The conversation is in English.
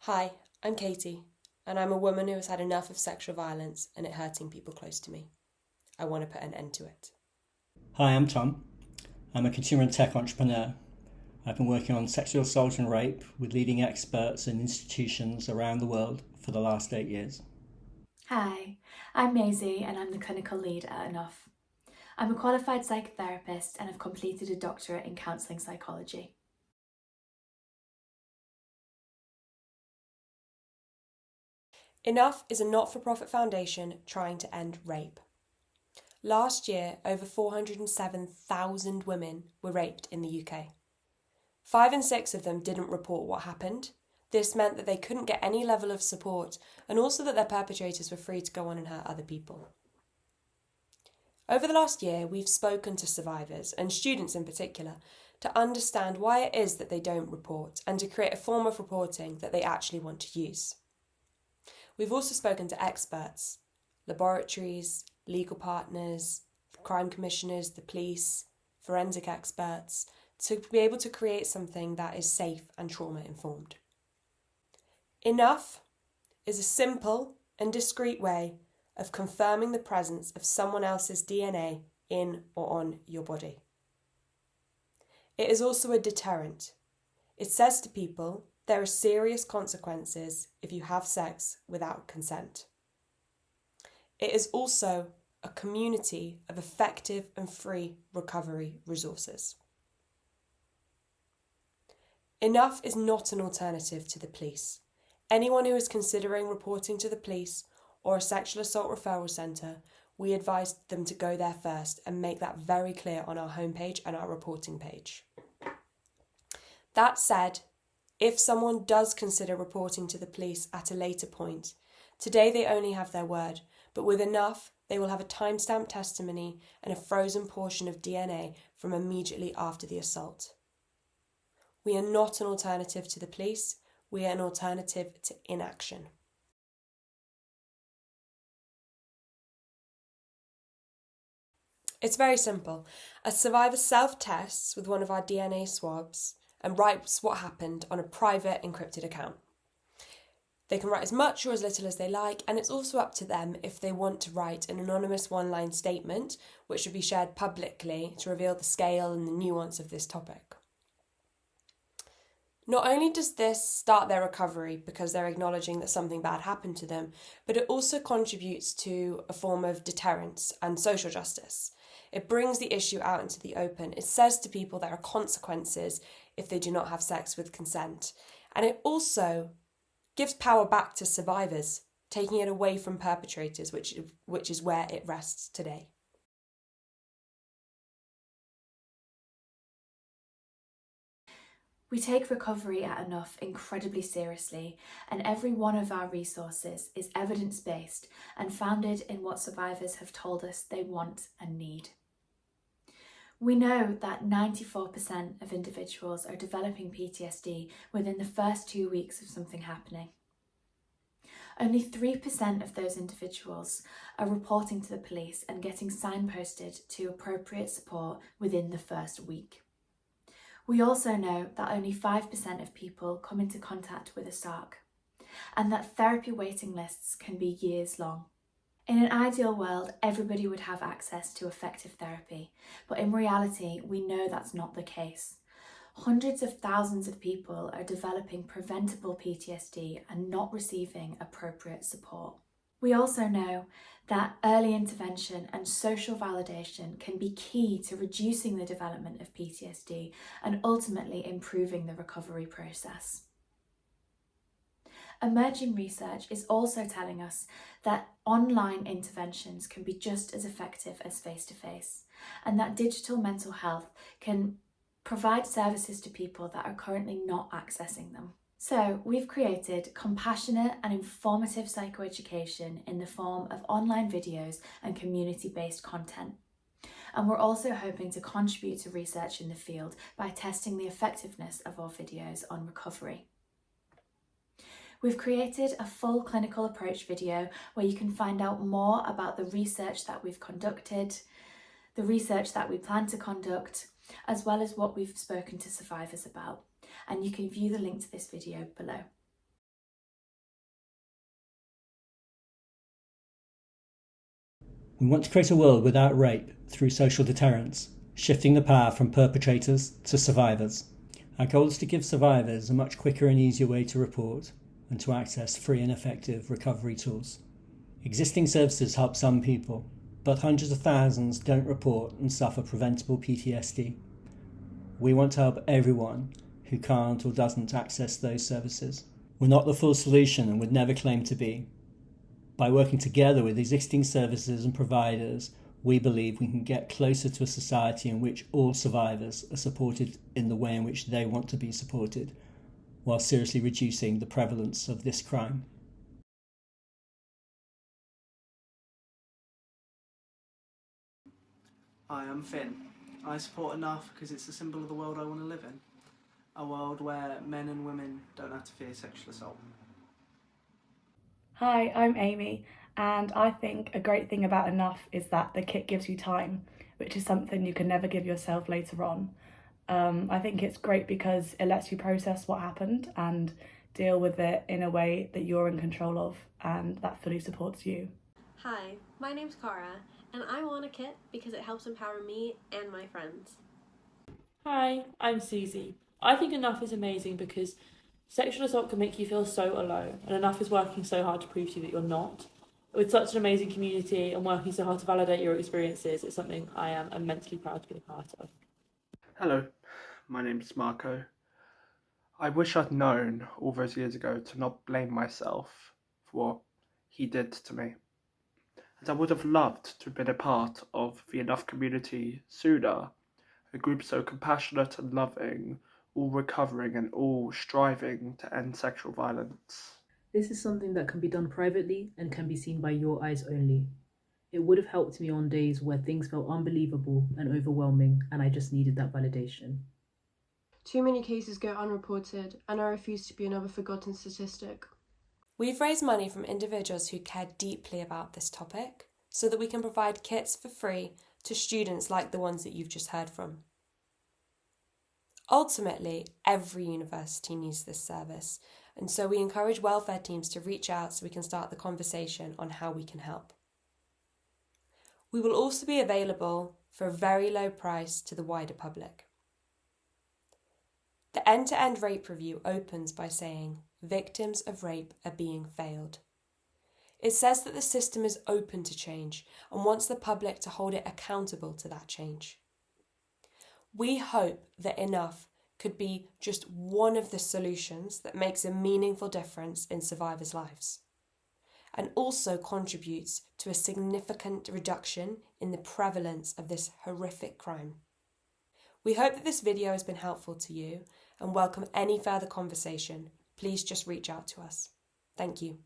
Hi, I'm Katie, and I'm a woman who has had enough of sexual violence and it hurting people close to me. I want to put an end to it. Hi, I'm Tom. I'm a consumer and tech entrepreneur. I've been working on sexual assault and rape with leading experts and institutions around the world for the last 8 years. Hi, I'm Maisie and I'm the clinical lead at Enough. I'm a qualified psychotherapist and have completed a doctorate in counselling psychology. Enough is a not-for-profit foundation trying to end rape. Last year, over 407,000 women were raped in the UK. 5 in 6 of them didn't report what happened. This meant that they couldn't get any level of support and also that their perpetrators were free to go on and hurt other people. Over the last year, we've spoken to survivors, and students in particular, to understand why it is that they don't report and to create a form of reporting that they actually want to use. We've also spoken to experts, laboratories, legal partners, crime commissioners, the police, forensic experts, to be able to create something that is safe and trauma-informed. Enough is a simple and discreet way of confirming the presence of someone else's DNA in or on your body. It is also a deterrent. It says to people there are serious consequences if you have sex without consent. It is also a community of effective and free recovery resources. Enough is not an alternative to the police. Anyone who is considering reporting to the police or a sexual assault referral centre, we advise them to go there first and make that very clear on our homepage and our reporting page. That said, if someone does consider reporting to the police at a later point, today they only have their word, but with Enough, they will have a timestamped testimony and a frozen portion of DNA from immediately after the assault. We are not an alternative to the police, we are an alternative to inaction. It's very simple. A survivor self-tests with one of our DNA swabs and writes what happened on a private encrypted account. They can write as much or as little as they like, and it's also up to them if they want to write an anonymous one-line statement, which should be shared publicly to reveal the scale and the nuance of this topic. Not only does this start their recovery because they're acknowledging that something bad happened to them, but it also contributes to a form of deterrence and social justice. It brings the issue out into the open. It says to people there are consequences if they do not have sex with consent. And it also gives power back to survivors, taking it away from perpetrators, which is where it rests today. We take recovery at Enough incredibly seriously, and every one of our resources is evidence-based and founded in what survivors have told us they want and need. We know that 94% of individuals are developing PTSD within the first 2 weeks of something happening. Only 3% of those individuals are reporting to the police and getting signposted to appropriate support within the first week. We also know that only 5% of people come into contact with a SARC, and that therapy waiting lists can be years long. In an ideal world, everybody would have access to effective therapy, but in reality, we know that's not the case. Hundreds of thousands of people are developing preventable PTSD and not receiving appropriate support. We also know that early intervention and social validation can be key to reducing the development of PTSD and ultimately improving the recovery process. Emerging research is also telling us that online interventions can be just as effective as face-to-face, and that digital mental health can provide services to people that are currently not accessing them. So we've created compassionate and informative psychoeducation in the form of online videos and community-based content. And we're also hoping to contribute to research in the field by testing the effectiveness of our videos on recovery. We've created a full clinical approach video where you can find out more about the research that we've conducted, the research that we plan to conduct, as well as what we've spoken to survivors about. And you can view the link to this video below. We want to create a world without rape through social deterrence, shifting the power from perpetrators to survivors. Our goal is to give survivors a much quicker and easier way to report and to access free and effective recovery tools. Existing services help some people, but hundreds of thousands don't report and suffer preventable PTSD. We want to help everyone who can't or doesn't access those services. We're not the full solution and would never claim to be. By working together with existing services and providers, we believe we can get closer to a society in which all survivors are supported in the way in which they want to be supported, while seriously reducing the prevalence of this crime. Hi, I'm Finn. I support Enough because it's a symbol of the world I want to live in. A world where men and women don't have to fear sexual assault. Hi, I'm Amy, and I think a great thing about Enough is that the kit gives you time, which is something you can never give yourself later on. I think it's great because it lets you process what happened and deal with it in a way that you're in control of and that fully supports you. Hi, my name's Cara, and I want a kit because it helps empower me and my friends. Hi, I'm Susie. I think Enough is amazing because sexual assault can make you feel so alone, and Enough is working so hard to prove to you that you're not. With such an amazing community and working so hard to validate your experiences, it's something I am immensely proud to be a part of. Hello, my name's Marco. I wish I'd known all those years ago to not blame myself for what he did to me. And I would have loved to have been a part of the Enough community sooner, a group so compassionate and loving, all recovering and all striving to end sexual violence. This is something that can be done privately and can be seen by your eyes only. It would have helped me on days where things felt unbelievable and overwhelming, and I just needed that validation. Too many cases go unreported, and I refuse to be another forgotten statistic. We've raised money from individuals who care deeply about this topic so that we can provide kits for free to students like the ones that you've just heard from. Ultimately, every university needs this service, and so we encourage welfare teams to reach out so we can start the conversation on how we can help. We will also be available for a very low price to the wider public. The end-to-end rape review opens by saying, victims of rape are being failed. It says that the system is open to change and wants the public to hold it accountable to that change. We hope that Enough could be just one of the solutions that makes a meaningful difference in survivors' lives and also contributes to a significant reduction in the prevalence of this horrific crime. We hope that this video has been helpful to you and welcome any further conversation. Please just reach out to us. Thank you.